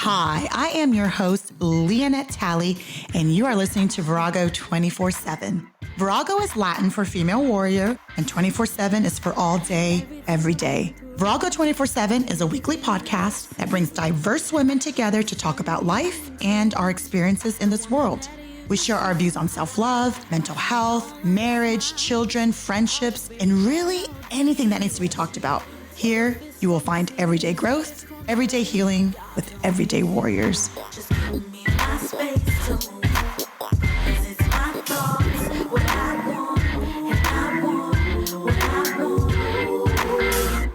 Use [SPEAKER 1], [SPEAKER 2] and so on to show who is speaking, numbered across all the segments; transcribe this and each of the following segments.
[SPEAKER 1] Hi, I am your host, Leonette Talley, and you are listening to Virago 24/7. Virago is Latin for female warrior, and 24/7 is for all day, every day. Virago 24/7 is a weekly podcast that brings diverse women together to talk about life and our experiences in this world. We share our views on self-love, mental health, marriage, children, friendships, and really anything that needs to be talked about. Here, you will find everyday growth, everyday healing with everyday warriors. Just give me my space to move. 'Cause it's my thoughts, what I want, and I want what I want.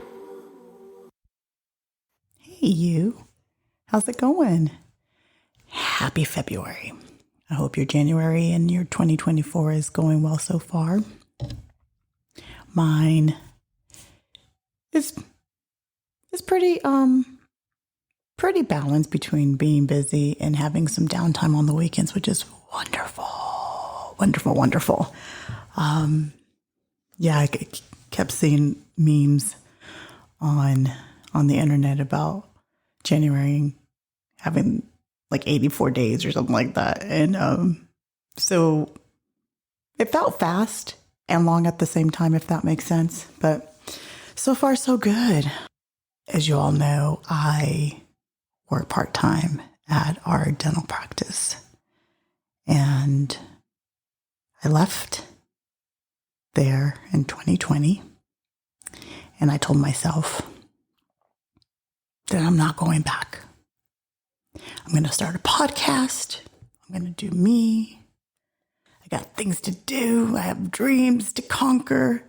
[SPEAKER 1] Hey you, how's it going? Happy February. I hope your January and your 2024 is going well so far. Mine is pretty balanced between being busy and having some downtime on the weekends, which is wonderful, wonderful, wonderful. I kept seeing memes on the internet about January having like 84 days or something like that. And so it felt fast and long at the same time, if that makes sense. But so far, so good. As you all know, I work part-time at our dental practice. And I left there in 2020. And I told myself that I'm not going back. I'm going to start a podcast. I'm going to do me. I got things to do. I have dreams to conquer.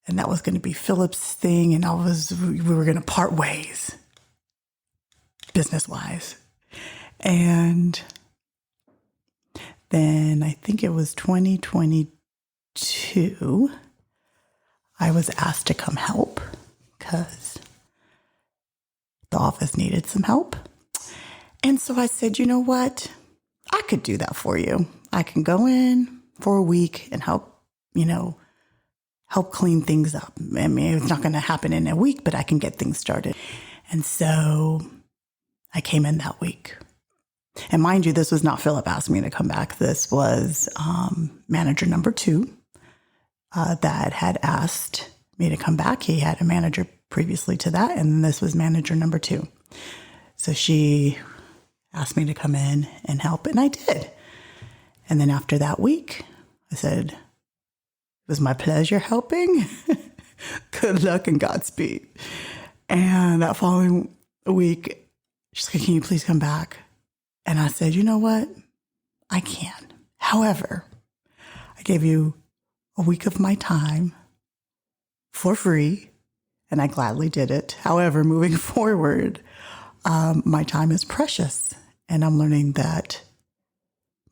[SPEAKER 1] And that was going to be Philip's thing. And we were going to part ways, business-wise. And then I think it was 2022, I was asked to come help because the office needed some help. And so I said, you know what? I could do that for you. I can go in for a week and help clean things up. I mean, it's not going to happen in a week, but I can get things started. And so I came in that week. And mind you, this was not Philip asked me to come back. This was manager number 2 that had asked me to come back. He had a manager previously to that, and this was manager number 2. So she asked me to come in and help, and I did. And then after that week, I said, it was my pleasure helping. Good luck and Godspeed. And that following week, she's like, can you please come back? And I said, you know what? I can. However, I gave you a week of my time for free, and I gladly did it. However, moving forward, my time is precious, and I'm learning that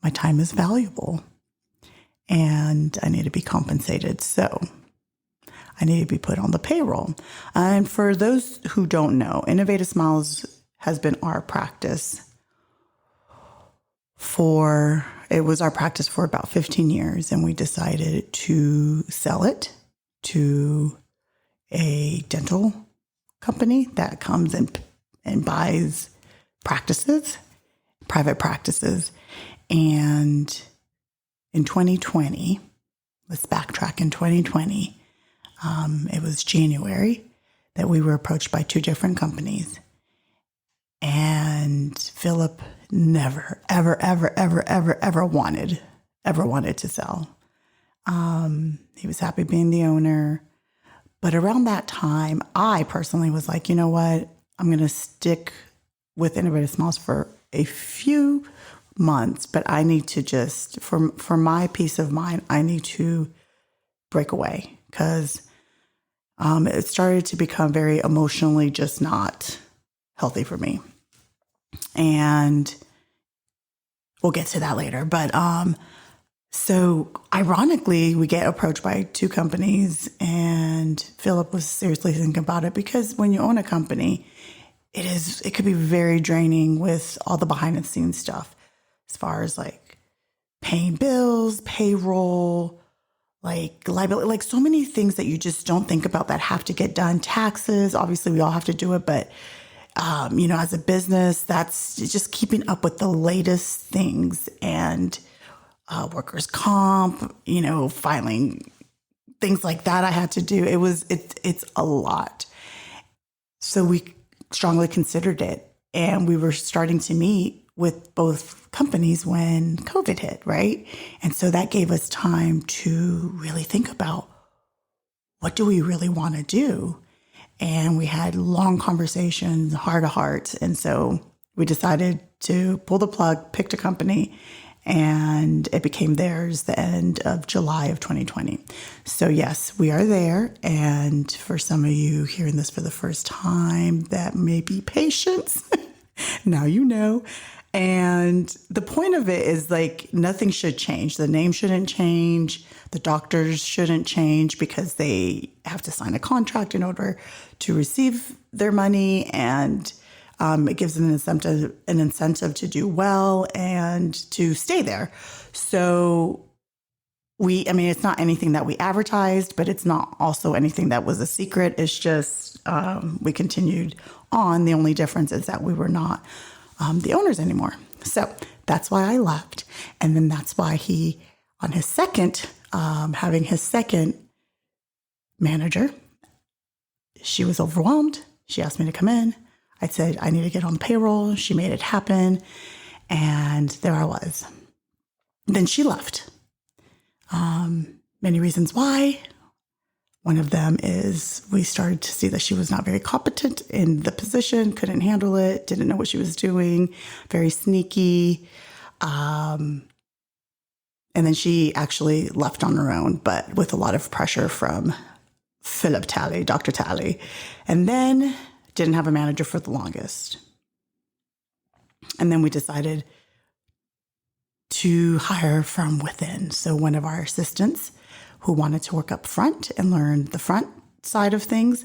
[SPEAKER 1] my time is valuable. And I need to be compensated. So I need to be put on the payroll. And for those who don't know, Innovative Smiles has been our practice it was our practice for about 15 years. And we decided to sell it to a dental company that comes and buys practices, private practices. And in 2020, let's backtrack. In 2020, it was January that we were approached by 2 different companies. And Philip never, ever, ever, ever, ever, ever wanted to sell. He was happy being the owner. But around that time, I personally was like, you know what? I'm going to stick with Innovative Smiles for a few months, but I need to just, for my peace of mind, I need to break away because it started to become very emotionally just not healthy for me. And we'll get to that later. But so ironically, we get approached by 2 companies, and Philip was seriously thinking about it because when you own a company, it could be very draining with all the behind the scenes stuff. As far as like paying bills, payroll, like liability, like so many things that you just don't think about that have to get done. Taxes, obviously we all have to do it, but as a business, that's just keeping up with the latest things and workers' comp, filing things like that I had to do. It's a lot. So we strongly considered it. And we were starting to meet with both companies when COVID hit, right? And so that gave us time to really think about, what do we really want to do? And we had long conversations, heart to heart. And so we decided to pull the plug, picked a company, and it became theirs the end of July of 2020. So yes, we are there. And for some of you hearing this for the first time, that may be patience. Now you know. And the point of it is nothing should change. The name shouldn't change. The doctors shouldn't change because they have to sign a contract in order to receive their money. And it gives them an incentive to do well and to stay there. So it's not anything that we advertised, but it's not also anything that was a secret. It's just we continued on. The only difference is that we were not the owners anymore. So that's why I left. And then that's why he, on his second, having his second manager, she was overwhelmed. She asked me to come in. I said, I need to get on the payroll. She made it happen. And there I was. Then she left. Many reasons why. One of them is we started to see that she was not very competent in the position, couldn't handle it, didn't know what she was doing, very sneaky. And then she actually left on her own, but with a lot of pressure from Philip Talley, Dr. Talley. And then didn't have a manager for the longest. And then we decided to hire from within. So one of our assistants who wanted to work up front and learn the front side of things,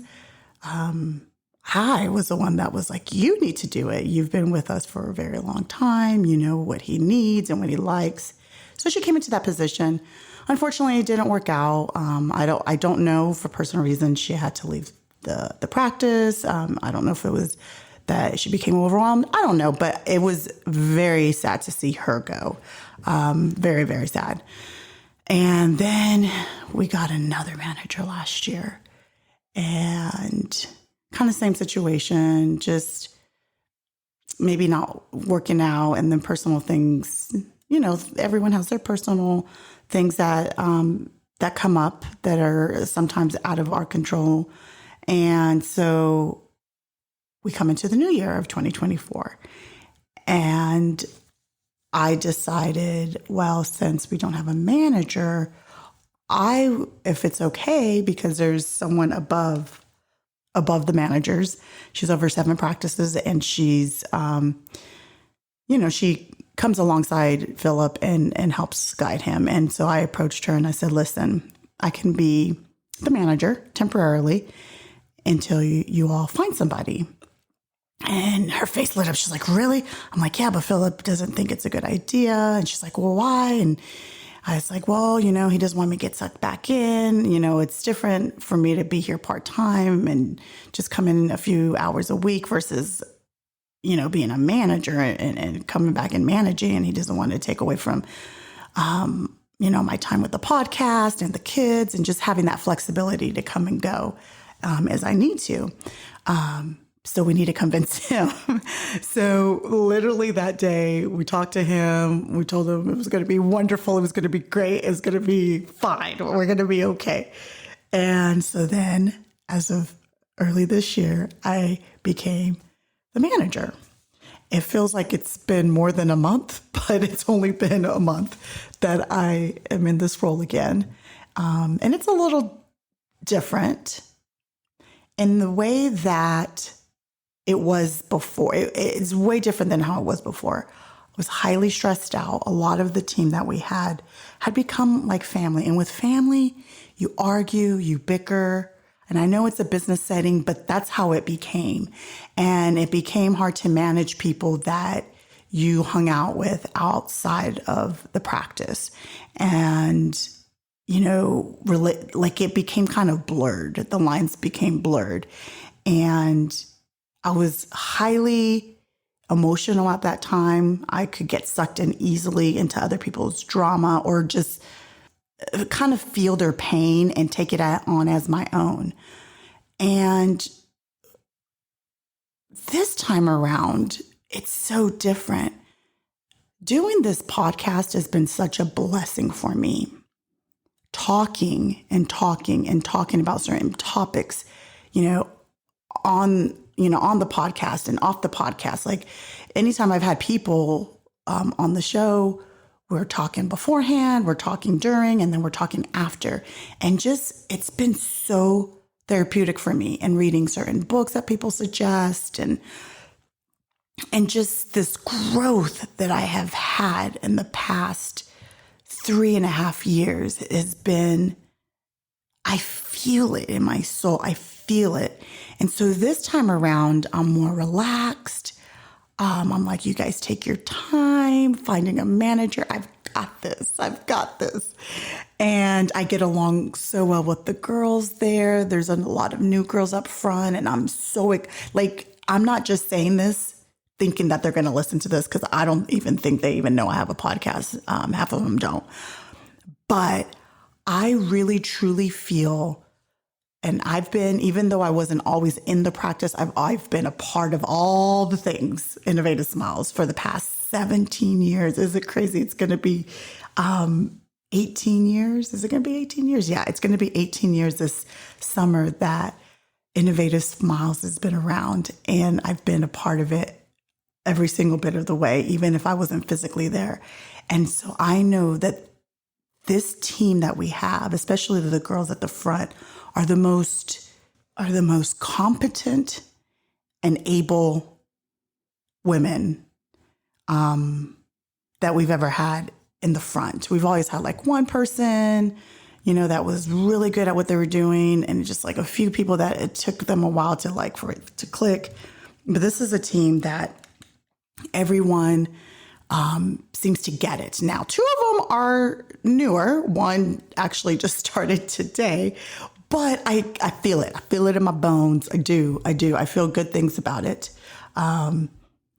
[SPEAKER 1] I was the one that was like, you need to do it. You've been with us for a very long time. You know what he needs and what he likes. So she came into that position. Unfortunately, it didn't work out. I don't know, for personal reasons, she had to leave the practice. I don't know if it was that she became overwhelmed. I don't know, but it was very sad to see her go. Very, very sad. And then we got another manager last year, and kind of same situation, just maybe not working out, and then personal things. Everyone has their personal things that that come up that are sometimes out of our control. And so we come into the new year of 2024, and I decided, well, since we don't have a manager, if it's okay, because there's someone above the managers, she's over 7 practices, and she's, she comes alongside Philip and helps guide him. And so I approached her and I said, listen, I can be the manager temporarily until you all find somebody. And her face lit up. She's like, really? I'm like, yeah, but Philip doesn't think it's a good idea. And she's like, well, why? And I was like, well, he doesn't want me to get sucked back in. It's different for me to be here part-time and just come in a few hours a week versus, being a manager and coming back and managing. And he doesn't want to take away from, my time with the podcast and the kids and just having that flexibility to come and go as I need to. So we need to convince him. So literally that day, we talked to him. We told him it was going to be wonderful. It was going to be great. It was going to be fine. We're going to be okay. And so then, as of early this year, I became the manager. It feels like it's been more than a month, but it's only been a month that I am in this role again. And it's a little different in the way that it was before. It's way different than how it was before. I was highly stressed out. A lot of the team that we had become like family. And with family, you argue, you bicker. And I know it's a business setting, but that's how it became. And it became hard to manage people that you hung out with outside of the practice. And, it became kind of blurred. The lines became blurred. And I was highly emotional at that time. I could get sucked in easily into other people's drama or just kind of feel their pain and take it on as my own. And this time around, it's so different. Doing this podcast has been such a blessing for me. Talking about certain topics, on the podcast and off the podcast. Like anytime I've had people on the show, we're talking beforehand, we're talking during, and then we're talking after. And it's been so therapeutic for me, and reading certain books that people suggest and just this growth that I have had in the past 3.5 years has been, I feel it in my soul. I feel it. And so this time around, I'm more relaxed. I'm like, you guys take your time finding a manager. I've got this. And I get along so well with the girls there. There's a lot of new girls up front. And I'm so I'm not just saying this thinking that they're going to listen to this, because I don't even think they even know I have a podcast. Half of them don't. But I really, truly feel, and I've been, even though I wasn't always in the practice, I've been a part of all the things Innovative Smiles for the past 17 years. Is it crazy? It's going to be 18 years. Is it going to be 18 years? Yeah, it's going to be 18 years this summer that Innovative Smiles has been around, and I've been a part of it every single bit of the way, even if I wasn't physically there. And so I know that this team that we have, especially the girls at the front, are the most competent and able women that we've ever had in the front. We've always had like one person, that was really good at what they were doing, and just like a few people that it took them a while for it to click. But this is a team that everyone seems to get it. Now, 2 of them are newer. One actually just started today, but I feel it. I feel it in my bones. I do. I feel good things about it.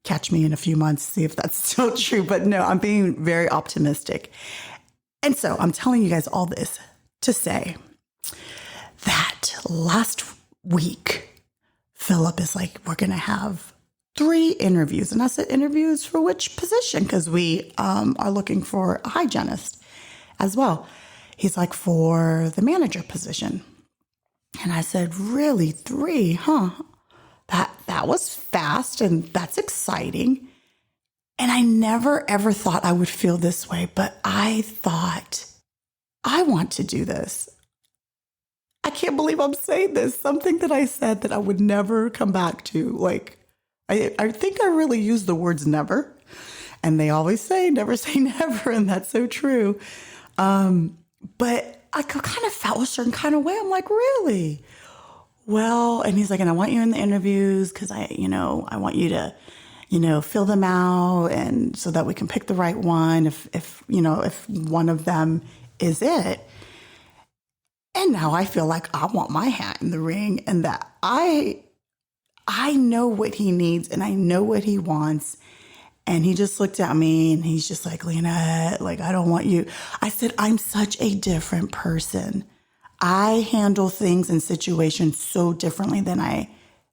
[SPEAKER 1] Catch me in a few months, see if that's still true. But no, I'm being very optimistic. And so I'm telling you guys all this to say that last week, Philip is like, we're going to have 3 interviews. And I said, interviews for which position? Because we are looking for a hygienist as well. He's like, for the manager position. And I said, really, 3, huh? That was fast, and that's exciting. And I never, ever thought I would feel this way, but I thought, I want to do this. I can't believe I'm saying this. Something that I said that I would never come back to. Like, I think I really use the words never. And they always say, never say never. And that's so true. But I kind of felt a certain kind of way. I'm like, really? Well, and he's like, and I want you in the interviews because I want you to, fill them out, and so that we can pick the right one if one of them is it. And now I feel like I want my hat in the ring, and that I know what he needs and I know what he wants. And he just looked at me and he's just like, Lynette, like, I don't want you. I said, I'm such a different person. I handle things and situations so differently than I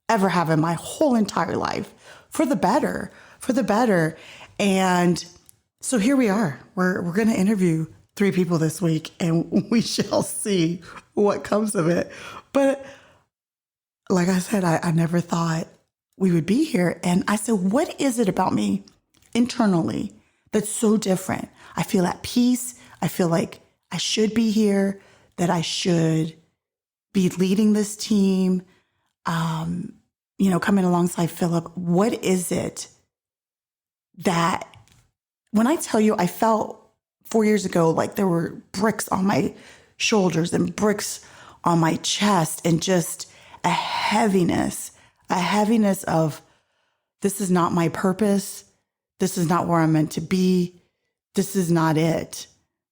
[SPEAKER 1] ever have in my whole entire life, for the better. And so here we are. We're going to interview 3 people this week, and we shall see what comes of it. But like I said, I never thought we would be here. And I said, what is it about me internally that's so different? I feel at peace. I feel like I should be here, that I should be leading this team, coming alongside Philip. What is it that, when I tell you, I felt 4 years ago like there were bricks on my shoulders and bricks on my chest, and just a heaviness of, this is not my purpose. This is not where I'm meant to be. This is not it.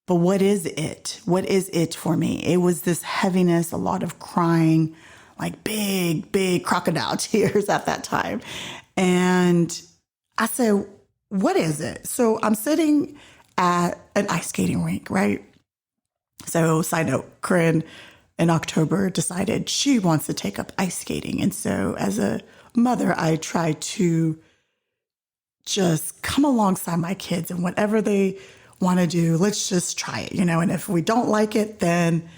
[SPEAKER 1] But what is it? What is it for me? It was this heaviness, a lot of crying, like big, big crocodile tears at that time. And I said, what is it? So I'm sitting at an ice skating rink, right? So side note, Korynn in October decided she wants to take up ice skating. And so as a mother, I try to just come alongside my kids and whatever they want to do, let's just try it, and if we don't like it, then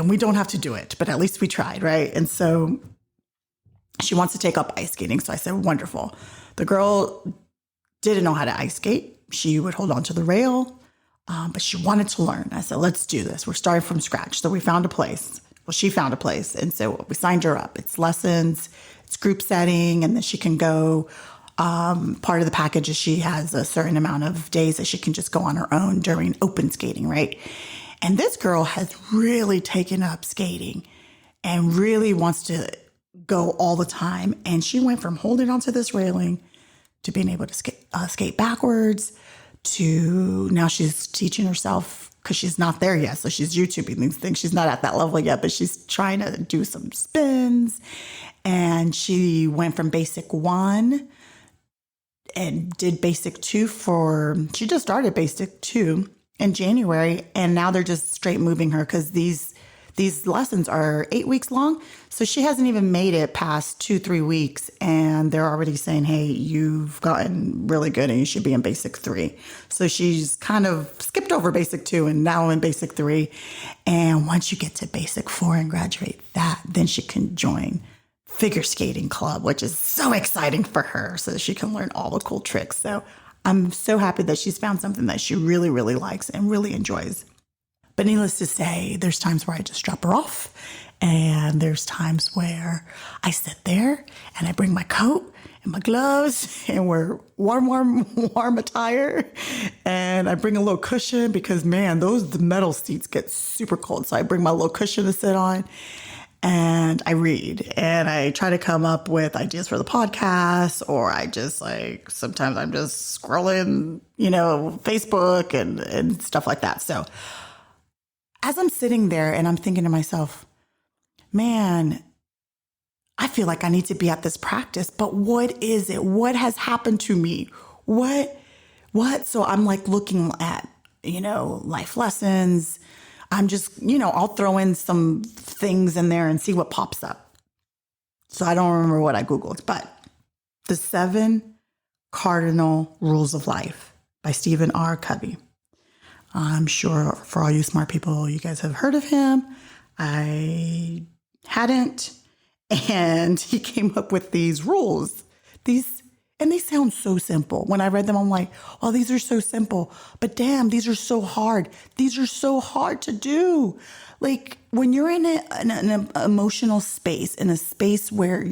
[SPEAKER 1] we don't have to do it, but at least we tried, right? And so she wants to take up ice skating. So I said, wonderful. The girl didn't know how to ice skate. She would hold on to the rail, but she wanted to learn. I said, let's do this. We're starting from scratch. So we found a place. Well, she found a place. And so we signed her up. It's lessons, it's group setting, and then she can go. Part of the package is she has a certain amount of days that she can just go on her own during open skating, right? And this girl has really taken up skating and really wants to go all the time. And she went from holding onto this railing to being able to skate backwards to now she's teaching herself because she's not there yet. So she's YouTubing these things. She's not at that level yet, but she's trying to do some spins. And she went from basic 1 and did basic 2 she just started basic 2 in January. And now they're just straight moving her because these lessons are 8 weeks long. So she hasn't even made it past 2-3 weeks. And they're already saying, hey, you've gotten really good and you should be in basic 3. So she's kind of skipped over basic 2 and now in basic 3. And once you get to basic 4 and graduate that, then she can join figure skating club, which is so exciting for her so that she can learn all the cool tricks. So I'm so happy that she's found something that she really, really likes and really enjoys. But needless to say, there's times where I just drop her off. And there's times where I sit there and I bring my coat and my gloves and wear warm attire. And I bring a little cushion because, man, the metal seats get super cold. So I bring my little cushion to sit on. And I read and I try to come up with ideas for the podcast, or I just sometimes I'm just scrolling, Facebook and stuff like that. So as I'm sitting there and I'm thinking to myself, man, I feel like I need to be at this practice, but what is it? What has happened to me? What? So I'm looking at, life lessons. I'm just, I'll throw in some things in there and see what pops up. So I don't remember what I Googled, but the 7 Cardinal Rules of Life by Stephen R. Covey. I'm sure for all you smart people, you guys have heard of him. I hadn't. And he came up with these rules, and they sound so simple. When I read them, I'm like, oh, these are so simple, but damn, these are so hard. These are so hard to do. When you're in an emotional space, in a space where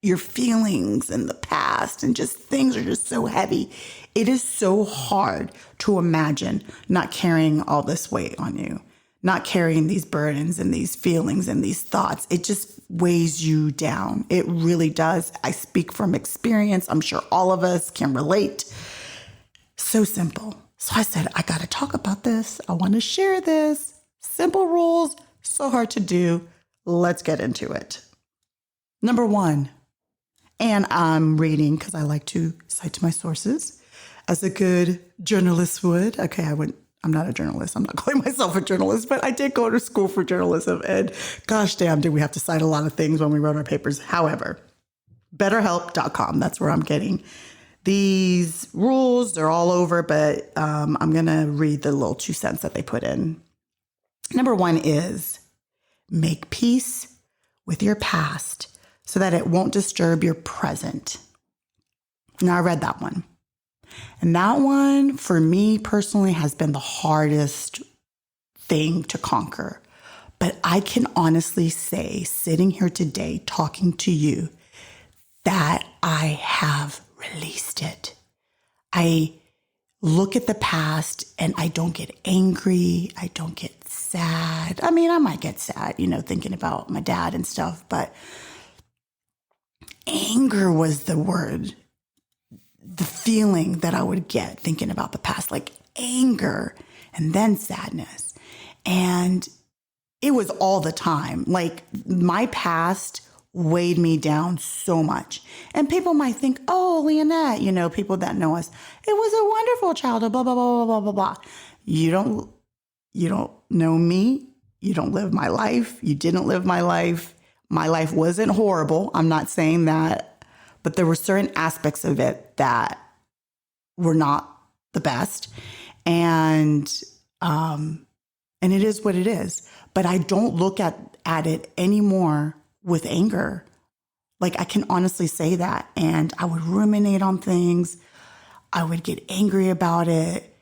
[SPEAKER 1] your feelings and the past and just things are just so heavy, it is so hard to imagine not carrying all this weight on you, not carrying these burdens and these feelings and these thoughts. It just weighs you down. It really does. I speak from experience. I'm sure all of us can relate. So simple. So I said, I got to talk about this. I want to share this. Simple rules, so hard to do. Let's get into it. Number 1, and I'm reading because I like to cite to my sources as a good journalist would. Okay, I'm not a journalist. I'm not calling myself a journalist, but I did go to school for journalism. And gosh damn, did we have to cite a lot of things when we wrote our papers. However, betterhelp.com, that's where I'm getting these rules. They're all over, but I'm going to read the little 2 cents that they put in. Number 1 is make peace with your past so that it won't disturb your present. Now, I read that one. And that one, for me personally, has been the hardest thing to conquer. But I can honestly say, sitting here today, talking to you, that I have released it. I look at the past and I don't get angry. I don't get sad. I mean, I might get sad, thinking about my dad and stuff, but anger was the word. The feeling that I would get thinking about the past, like anger and then sadness. And it was all the time. Like my past weighed me down so much. And people might think, oh, Leonette, you know, people that know us, it was a wonderful childhood, blah, blah, blah, blah, blah, blah. You don't know me. You don't live my life. You didn't live my life. My life wasn't horrible. I'm not saying that, but there were certain aspects of it that were not the best. And it is what it is. But I don't look at it anymore with anger. Like I can honestly say that. And I would ruminate on things. I would get angry about it,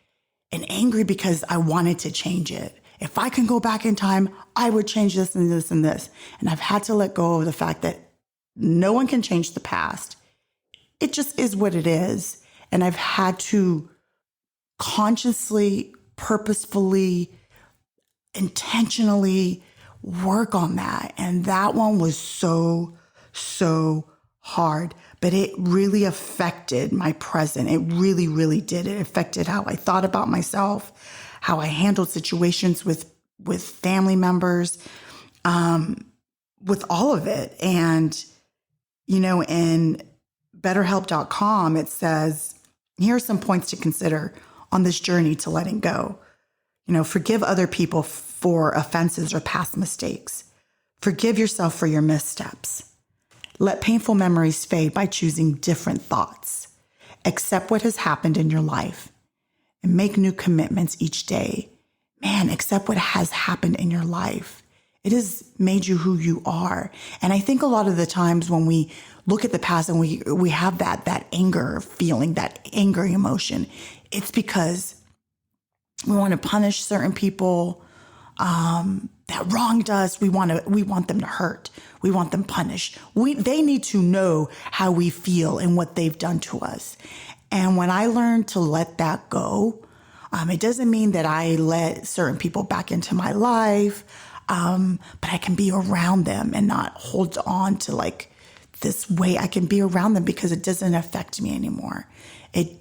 [SPEAKER 1] and angry because I wanted to change it. If I can go back in time, I would change this and this and this. And I've had to let go of the fact that no one can change the past. It just is what it is. And I've had to consciously, purposefully, intentionally work on that. And that one was so hard, but it really affected my present. It really, really did. It affected how I thought about myself, how I handled situations with family members, with all of it. And, you know, in BetterHelp.com, it says, here are some points to consider on this journey to letting go. You know, forgive other people for offenses or past mistakes. Forgive yourself for your missteps. Let painful memories fade by choosing different thoughts. Accept what has happened in your life and make new commitments each day. Man, accept what has happened in your life. It has made you who you are. And I think a lot of the times when we look at the past and we have that anger feeling, that anger emotion, it's because we want to punish certain people that wronged us. We want them to hurt. We want them punished. They need to know how we feel and what they've done to us. And when I learned to let that go, it doesn't mean that I let certain people back into my life, but I can be around them and not hold on to like this way. I can be around them because it doesn't affect me anymore. It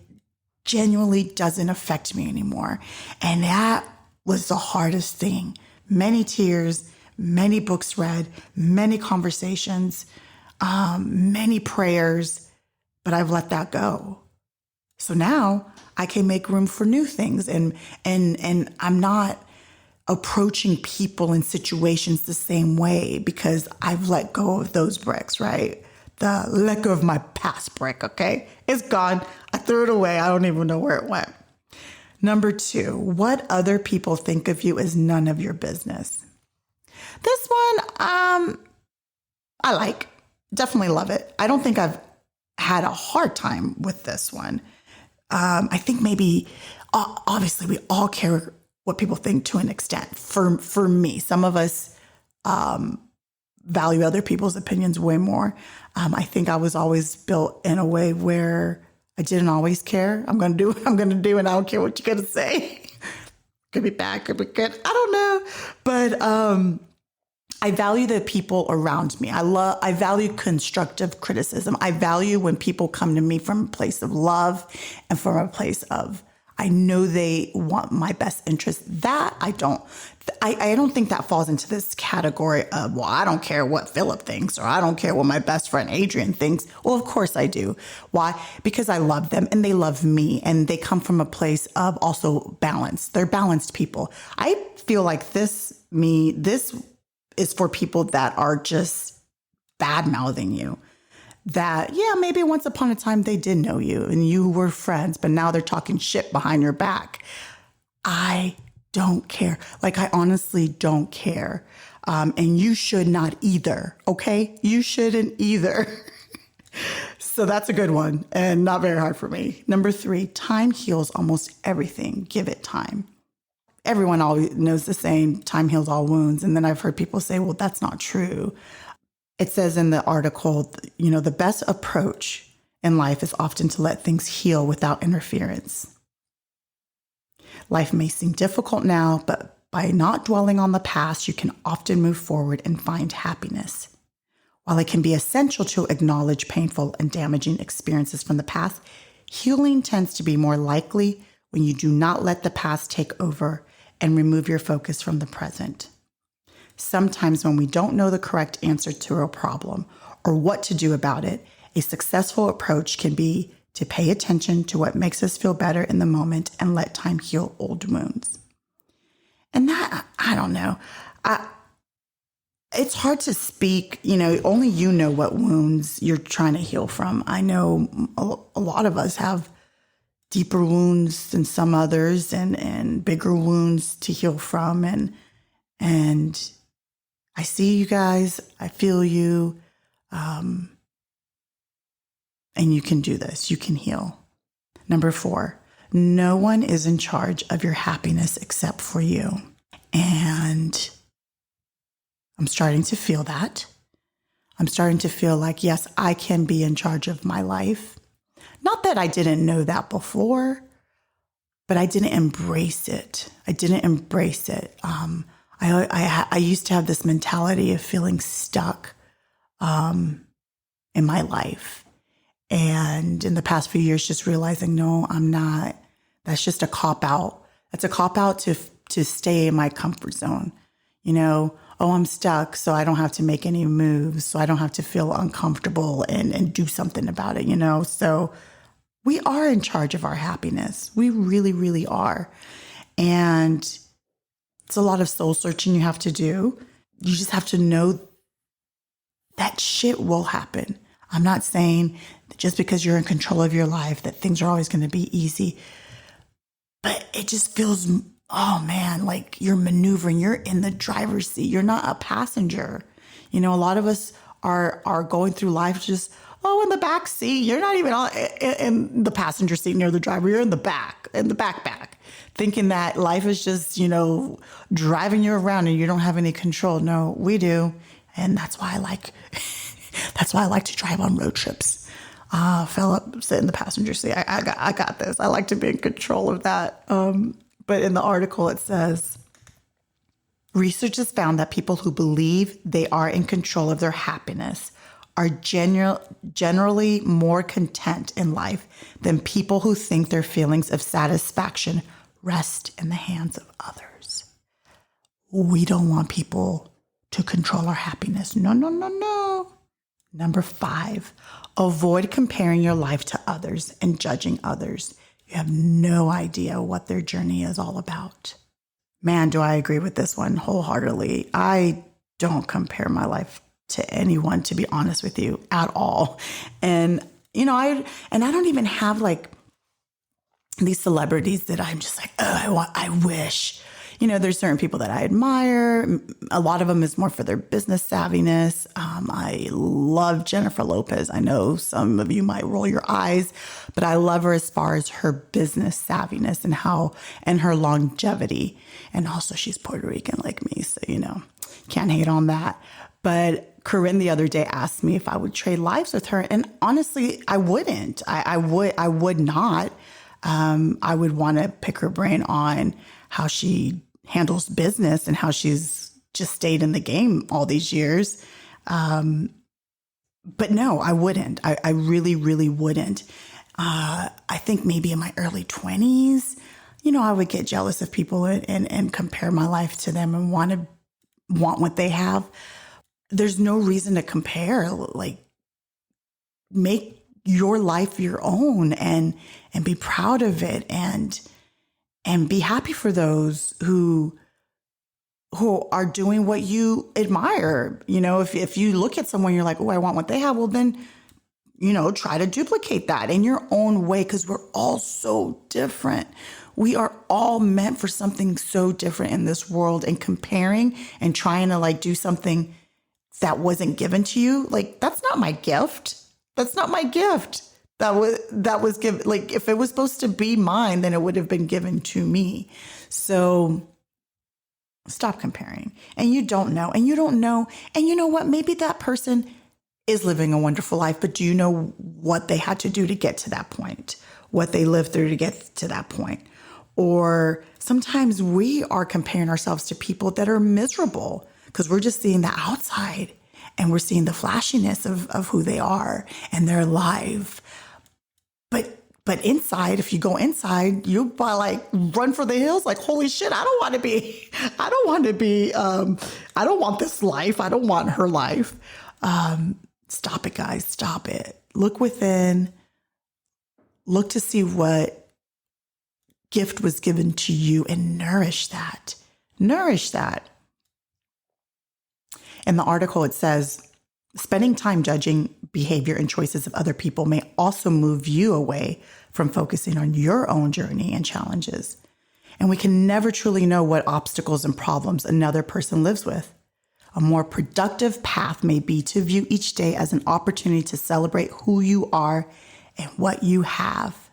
[SPEAKER 1] genuinely doesn't affect me anymore. And that was the hardest thing. Many tears, many books read, many conversations, many prayers, but I've let that go. So now I can make room for new things, and I'm not approaching people and situations the same way because I've let go of those bricks, right? Let go of my past brick, okay? It's gone. I threw it away. I don't even know where it went. Number 2, what other people think of you is none of your business. This one, I definitely love it. I don't think I've had a hard time with this one. I think maybe, obviously we all care what people think to an extent. For me, some of us, value other people's opinions way more. I think I was always built in a way where I didn't always care. I'm going to do what I'm going to do, and I don't care what you're going to say. Could be bad, could be good. I don't know. But I value the people around me. I value constructive criticism. I value when people come to me from a place of love and from a place of, I know they want my best interest. That I don't think that falls into this category of, well, I don't care what Philip thinks, or I don't care what my best friend Adrian thinks. Well, of course I do. Why? Because I love them and they love me, and they come from a place of also balance. They're balanced people. I feel like this is for people that are just bad mouthing you. That, yeah, maybe once upon a time they did know you and you were friends, but now they're talking shit behind your back. I don't care. Like, I honestly don't care. And you should not either. Okay. You shouldn't either. So that's a good one and not very hard for me. Number 3, time heals almost everything. Give it time. Everyone always knows the saying, time heals all wounds. And then I've heard people say, well, that's not true. It says in the article, you know, the best approach in life is often to let things heal without interference. Life may seem difficult now, but by not dwelling on the past, you can often move forward and find happiness. While it can be essential to acknowledge painful and damaging experiences from the past, healing tends to be more likely when you do not let the past take over and remove your focus from the present. Sometimes when we don't know the correct answer to a problem or what to do about it, a successful approach can be to pay attention to what makes us feel better in the moment and let time heal old wounds. And that, I don't know. It's hard to speak, only you know what wounds you're trying to heal from. I know a lot of us have deeper wounds than some others and bigger wounds to heal from. And I see you guys, I feel you. And you can do this. You can heal. Number 4, no one is in charge of your happiness except for you. And I'm starting to feel that. I'm starting to feel like, yes, I can be in charge of my life. Not that I didn't know that before, but I didn't embrace it. I used to have this mentality of feeling stuck in my life. And in the past few years, just realizing, no, I'm not. That's just a cop-out. That's a cop-out to stay in my comfort zone. I'm stuck, so I don't have to make any moves, so I don't have to feel uncomfortable and do something about it, So we are in charge of our happiness. We really, really are. And it's a lot of soul searching you have to do. You just have to know that shit will happen. I'm not saying that just because you're in control of your life that things are always going to be easy, but it just feels, oh man, like you're maneuvering, you're in the driver's seat. You're not a passenger. A lot of us are going through life just, in the back seat. You're not even in the passenger seat near the driver. You're in the backpack, thinking that life is just, driving you around and you don't have any control. No, we do. And that's why I like to drive on road trips. Philip, sit in the passenger seat. I got this. I like to be in control of that. But in the article, it says, research has found that people who believe they are in control of their happiness are generally more content in life than people who think their feelings of satisfaction rest in the hands of others. We don't want people to control our happiness. No, no, no, no. Number 5, avoid comparing your life to others and judging others. You have no idea what their journey is all about. Man, do I agree with this one wholeheartedly. I don't compare my life to anyone, to be honest with you, at all. And, I don't even have like these celebrities that I'm just like, I wish. There's certain people that I admire. A lot of them is more for their business savviness. I love Jennifer Lopez. I know some of you might roll your eyes, but I love her as far as her business savviness and her longevity. And also she's Puerto Rican like me. So, can't hate on that. But Korynn the other day asked me if I would trade lives with her. And honestly, I wouldn't. I would not. I would want to pick her brain on how she handles business and how she's just stayed in the game all these years. But no, I wouldn't. I really, really wouldn't. I think maybe in my early 20s, I would get jealous of people and compare my life to them and want what they have. There's no reason to compare. Like, make your life your own and be proud of it and be happy for those who are doing what you admire. If you look at someone, you're like, oh, I want what they have. Well, then, try to duplicate that in your own way, because we're all so different. We are all meant for something so different in this world, and comparing and trying to do something that wasn't given to you. That's not my gift. That's not my gift. That was given. If it was supposed to be mine, then it would have been given to me. So stop comparing. And you don't know. And you don't know. And you know what? Maybe that person is living a wonderful life, but do you know what they had to do to get to that point? What they lived through to get to that point? Or sometimes we are comparing ourselves to people that are miserable because we're just seeing the outside and we're seeing the flashiness of who they are and their life. But But inside, if you go inside, you'll probably like run for the hills. Like, holy shit, I don't want this life. I don't want her life. Stop it, guys. Stop it. Look within. Look to see what gift was given to you and nourish that. Nourish that. In the article, it says, spending time judging behavior and choices of other people may also move you away from focusing on your own journey and challenges. And we can never truly know what obstacles and problems another person lives with. A more productive path may be to view each day as an opportunity to celebrate who you are and what you have.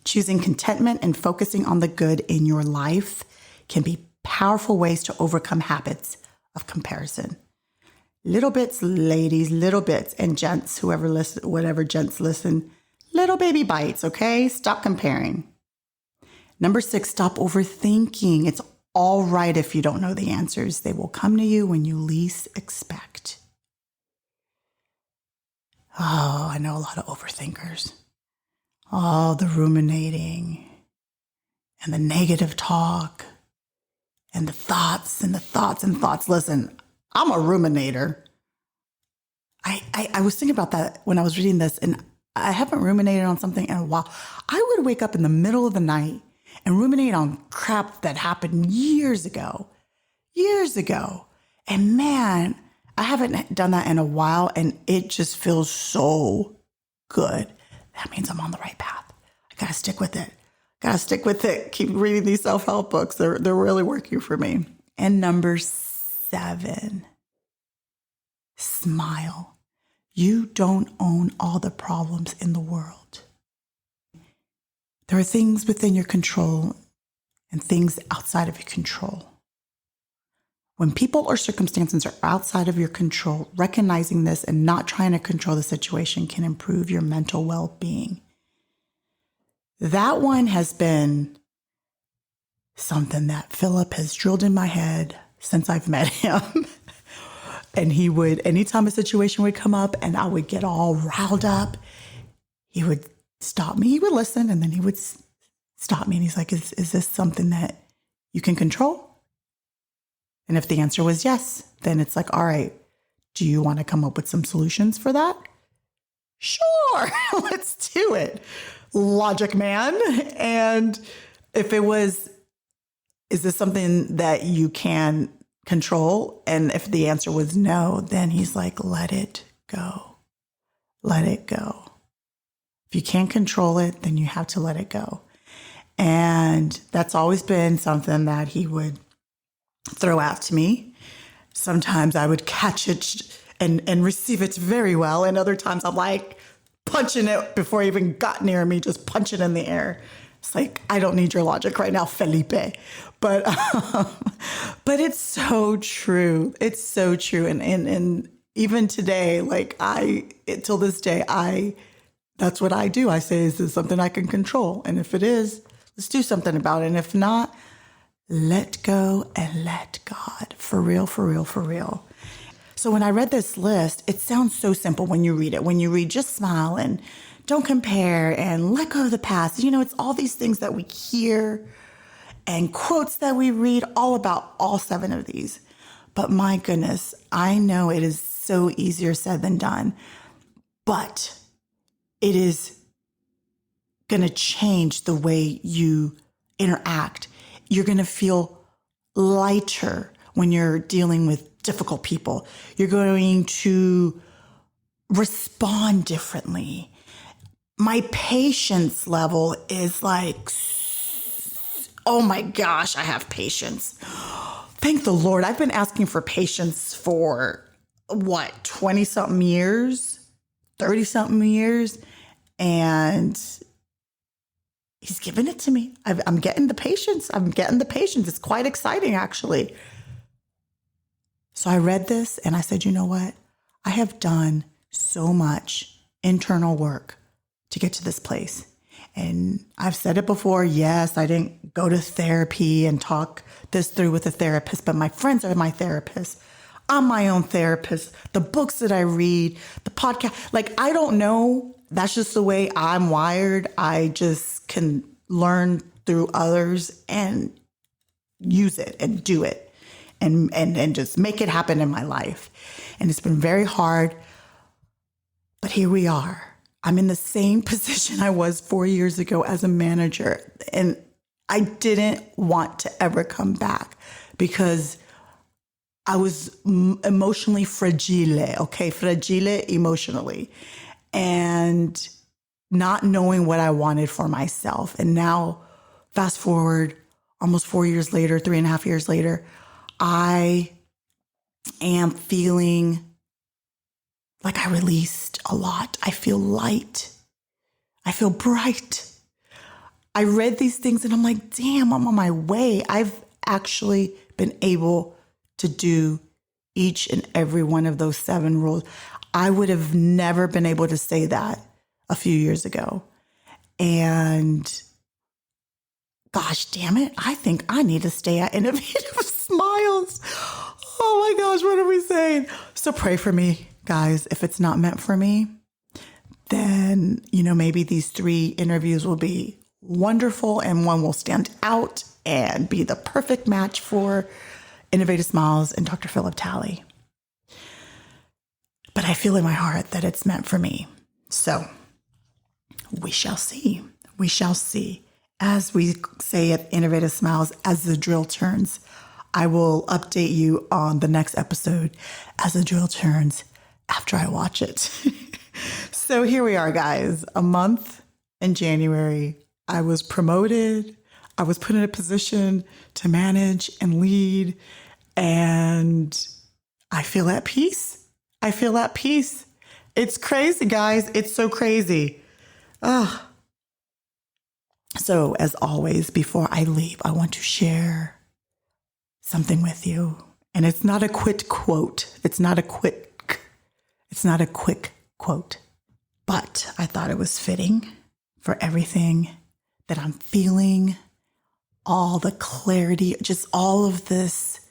[SPEAKER 1] Choosing contentment and focusing on the good in your life can be powerful ways to overcome habits of comparison. Little bits, ladies, little bits, and gents, whoever listen, whatever gents listen, little baby bites, okay? Stop comparing. Number 6, stop overthinking. It's all right if you don't know the answers. They will come to you when you least expect. Oh, I know a lot of overthinkers. Oh, the ruminating and the negative talk and the thoughts and the thoughts and thoughts. Listen, I'm a ruminator. I was thinking about that when I was reading this, and I haven't ruminated on something in a while. I would wake up in the middle of the night and ruminate on crap that happened years ago. And man, I haven't done that in a while, and it just feels so good. That means I'm on the right path. I gotta stick with it. Keep reading these self-help books. They're really working for me. And number 7, smile. You don't own all the problems in the world. There are things within your control and things outside of your control. When people or circumstances are outside of your control, recognizing this and not trying to control the situation can improve your mental well-being. That one has been something that Philip has drilled in my head since I've met him. And he would, anytime a situation would come up and I would get all riled up, he would stop me. He would listen, and then he would stop me. And he's like, is this something that you can control? And if the answer was yes, then it's like, all right, do you want to come up with some solutions for that? Sure, let's do it. Logic man. And if it was, is this something that you can control? And if the answer was no, then he's like, let it go. Let it go. If you can't control it, then you have to let it go. And that's always been something that he would throw out to me. Sometimes I would catch it and receive it very well. And other times I'm like punching it before it even got near me, just punch it in the air. It's like, I don't need your logic right now, Felipe. But it's so true. It's so true. And even today, like till this day, that's what I do. I say, is this something I can control? And if it is, let's do something about it. And if not, let go and let God. For real, for real, for real. So when I read this list, it sounds so simple when you read it. When you read, just smile and don't compare and let go of the past. You know, it's all these things that we hear and quotes that we read, all about all 7 of these. But my goodness, I know it is so easier said than done. But it is going to change the way you interact. You're going to feel lighter when you're dealing with difficult people. You're going to respond differently. My patience level is like, oh my gosh, I have patience. Thank the Lord. I've been asking for patience for 20-something years, 30-something years. And he's given it to me. I'm getting the patience. It's quite exciting, actually. So I read this and I said, you know what? I have done so much internal work to get to this place. And I've said it before. Yes, I didn't go to therapy and talk this through with a therapist, but my friends are my therapists. I'm my own therapist. The books that I read, the podcast, like, I don't know. That's just the way I'm wired. I just can learn through others and use it and do it and just make it happen in my life. And it's been very hard, but here we are. I'm in the same position I was 4 years ago as a manager. And I didn't want to ever come back because I was emotionally fragile, okay? Fragile emotionally. And not knowing what I wanted for myself. And now, fast forward almost 4 years later, 3.5 years later, I am feeling like I released a lot. I feel light. I feel bright. I read these things and I'm like, damn, I'm on my way. I've actually been able to do each and every one of those 7 rules. I would have never been able to say that a few years ago. And gosh, damn it, I think I need to stay at Innovative Smiles. Oh my gosh, what are we saying? So pray for me, guys. If it's not meant for me, then, maybe these 3 interviews will be wonderful and one will stand out and be the perfect match for Innovative Smiles and Dr. Philip Talley. But I feel in my heart that it's meant for me. So we shall see. We shall see. As we say at Innovative Smiles, as the drill turns, I will update you on the next episode as the drill turns after I watch it. So here we are, guys. A month in January, I was promoted. I was put in a position to manage and lead, and I feel at peace. I feel at peace. It's crazy, guys. It's so crazy. So as always, before I leave, I want to share something with you. And it's not a quick quote. It's not a quick quote. But I thought it was fitting for everything that I'm feeling, all the clarity, just all of this.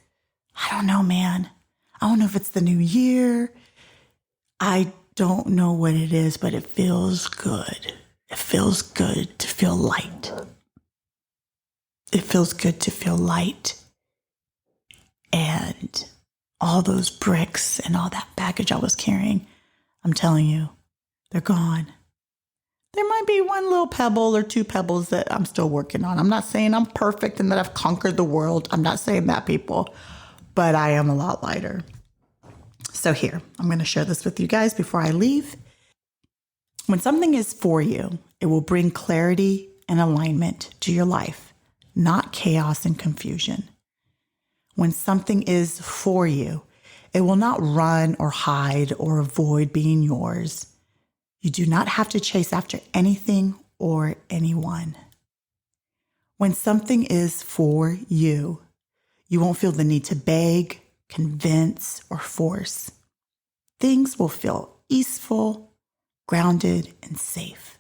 [SPEAKER 1] I don't know, man. I don't know if it's the new year. I don't know what it is, but it feels good. It feels good to feel light. It feels good to feel light. And all those bricks and all that baggage I was carrying, I'm telling you, they're gone. There might be one little pebble or 2 pebbles that I'm still working on. I'm not saying I'm perfect and that I've conquered the world. I'm not saying that, people, but I am a lot lighter. So here, I'm going to share this with you guys before I leave. When something is for you, it will bring clarity and alignment to your life, not chaos and confusion. When something is for you, it will not run or hide or avoid being yours. You do not have to chase after anything or anyone. When something is for you, you won't feel the need to beg, convince, or force. Things will feel easeful, grounded, and safe.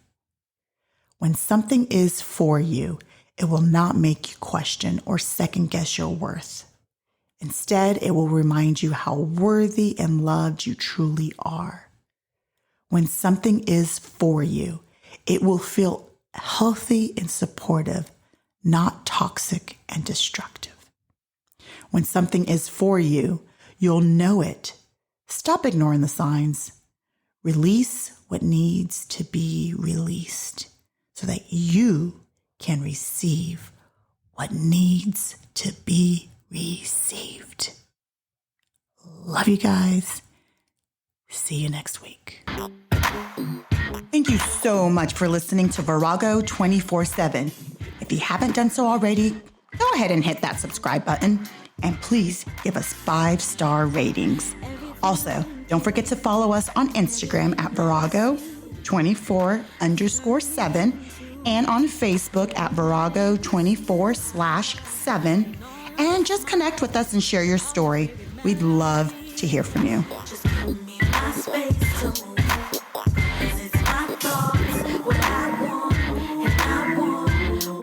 [SPEAKER 1] When something is for you, it will not make you question or second guess your worth. Instead, it will remind you how worthy and loved you truly are. When something is for you, it will feel healthy and supportive, not toxic and destructive. When something is for you, you'll know it. Stop ignoring the signs. Release what needs to be released so that you can receive what needs to be received. Love you guys. See you next week. Thank you so much for listening to Virago 24/7. If you haven't done so already, go ahead and hit that subscribe button and please give us 5-star ratings. Also, don't forget to follow us on Instagram at Virago24_7 and on Facebook at Virago24/7. And just connect with us and share your story. We'd love to hear from you.